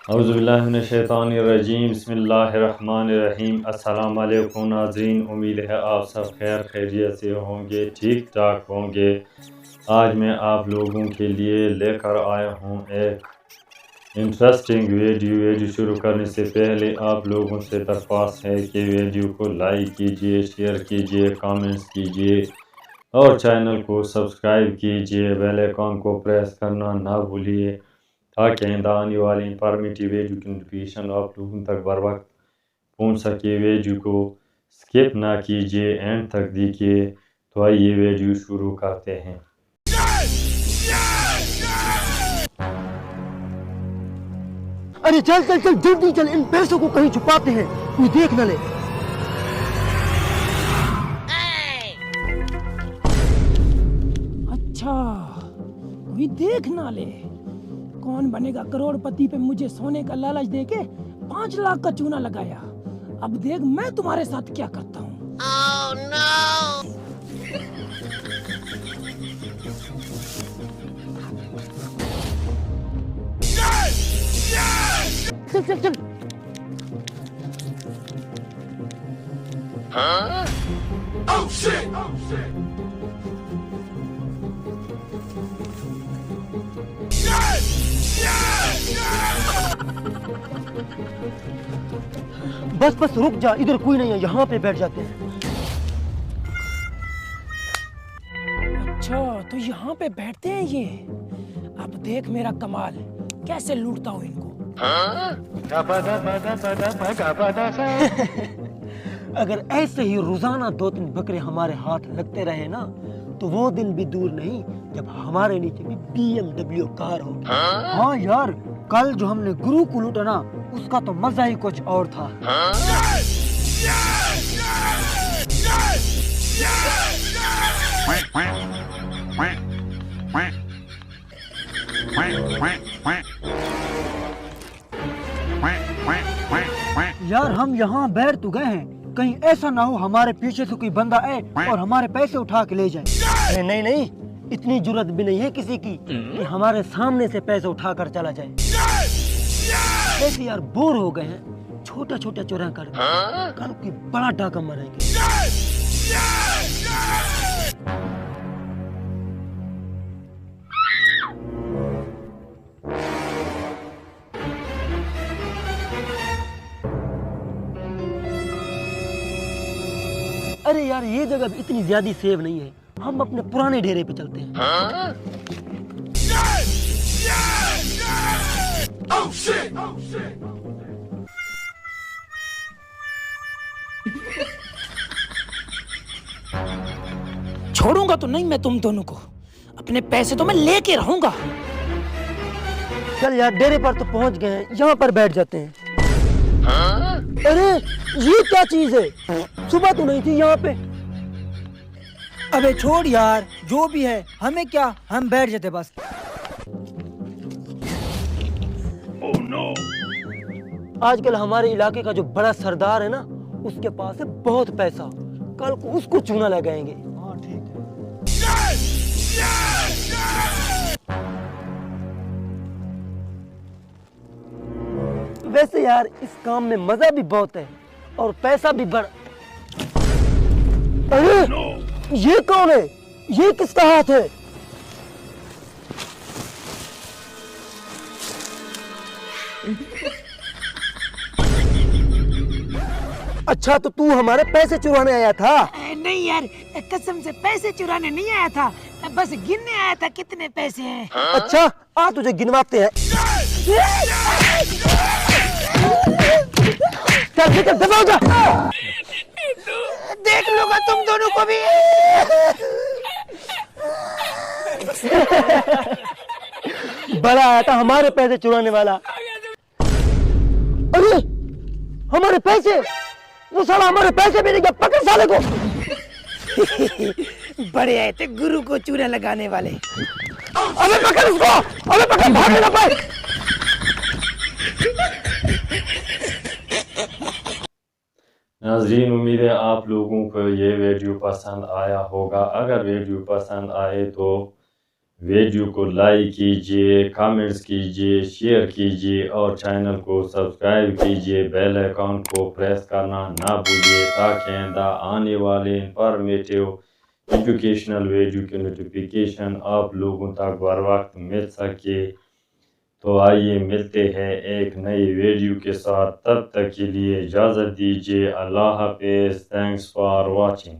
औज़ुबिल्लाहिमिनश्शैतानिर्रजीम बिस्मिल्लाहिर्रहमानिर्रहीम। अस्सलाम वालेकुम नाज़रीन, उम्मीद है आप सब खैर खैरियत से होंगे, ठीक ठाक होंगे। आज मैं आप लोगों के लिए लेकर आया हूँ एक इंटरेस्टिंग वीडियो शुरू करने से पहले आप लोगों से दरख्वास्त है कि वीडियो को लाइक कीजिए, शेयर कीजिए, कमेंट्स कीजिए और चैनल को सब्सक्राइब कीजिए। बेल आइकन को प्रेस करना ना भूलिए ताकि आने वाली इंफॉर्मेटिव वीडियो की नोटिफिकेशन आप लोगों तक बर वक्त पहुँच सके। वीडियो को स्किप ना कीजिए, एंड तक देखिए। तो आइए वीडियो शुरू करते हैं। अरे चल चल चल जल्दी चल, इन पैसों को कहीं छुपाते हैं, कोई देख न ले। अच्छा, कोई देख ना ले। कौन बनेगा करोड़पति पे मुझे सोने का लालच देके 5 लाख का चूना लगाया। अब देख मैं तुम्हारे साथ क्या करता हूँ। Oh, no! चल चल चल। Huh? Oh shit! Oh shit! Yes! Yes! Yes! बस बस रुक जा, इधर कोई नहीं है, यहाँ पे बैठ जाते हैं। अच्छा, तो यहाँ पे बैठते हैं ये। अब देख मेरा कमाल, कैसे लूटता हूँ इनको। अगर ऐसे ही रोजाना 2-3 बकरे हमारे हाथ लगते रहे ना, तो वो दिन भी दूर नहीं जब हमारे नीचे भी BMW कार होगी। हाँ यार, कल जो हमने गुरु को लूटा ना, उसका तो मजा ही कुछ और था। यार हम यहाँ बैठ तो गए हैं, कहीं ऐसा ना हो हमारे पीछे से कोई बंदा आए और हमारे पैसे उठा के ले जाए। नहीं नहीं, इतनी जुर्रत भी नहीं है किसी की कि हमारे सामने से पैसे उठा कर चला जाए। ऐसे यार बोर हो गए हैं, छोटा छोटा चुरा कर कल की बड़ा डाका मारेंगे। अरे यार ये जगह भी इतनी ज्यादा सेफ नहीं है, हम अपने पुराने डेरे पे चलते हैं। Oh shit! Oh shit! छोड़ूंगा तो नहीं मैं तुम दोनों को, अपने पैसे तो मैं लेके रहूंगा। चल यार, डेरे पर तो पहुंच गए हैं, यहाँ पर बैठ जाते हैं। अरे ये क्या चीज है, सुबह तो नहीं थी यहाँ पे। अबे छोड़ यार, जो भी है हमें क्या, हम बैठ जाते बस। Oh no! आजकल हमारे इलाके का जो बड़ा सरदार है ना, उसके पास है बहुत पैसा, कल को उसको चूना लगाएंगे। हाँ ठीक है। वैसे यार इस काम में मजा भी बहुत है और पैसा भी बड़ा। अरे ये कौन है, ये किसका हाथ है? अच्छा, तो तू हमारे पैसे चुराने आया था? नहीं यार, कसम से पैसे चुराने नहीं आया था, बस गिनने आया था कितने पैसे हैं। अच्छा आ तुझे गिनवाते हैं। चल ठीक है, दबाओ जा। देख लूंगा तुम दोनों को भी। बड़ा आया था हमारे पैसे चुराने वाला। अरे हमारे पैसे, वो साला हमारे पैसे भी नहीं गया, पकड़ साले को। बड़े आए थे गुरु को चूना लगाने वाले। अबे पकड़ उसको, अबे पकड़, भागने ना पाए। नाज़रीन, उम्मीद है आप लोगों को ये वीडियो पसंद आया होगा। अगर वीडियो पसंद आए तो वीडियो को लाइक कीजिए, कमेंट्स कीजिए, शेयर कीजिए और चैनल को सब्सक्राइब कीजिए। बेल आइकॉन को प्रेस करना ना भूलिए ताकि आइंदा आने वाले इंफॉर्मेटिव एजुकेशनल वीडियो की नोटिफिकेशन आप लोगों तक बर वक्त मिल सके। तो आइए मिलते हैं एक नई वीडियो के साथ, तब तक के लिए इजाज़त दीजिए। अल्लाह हाफिज़। Thanks for watching.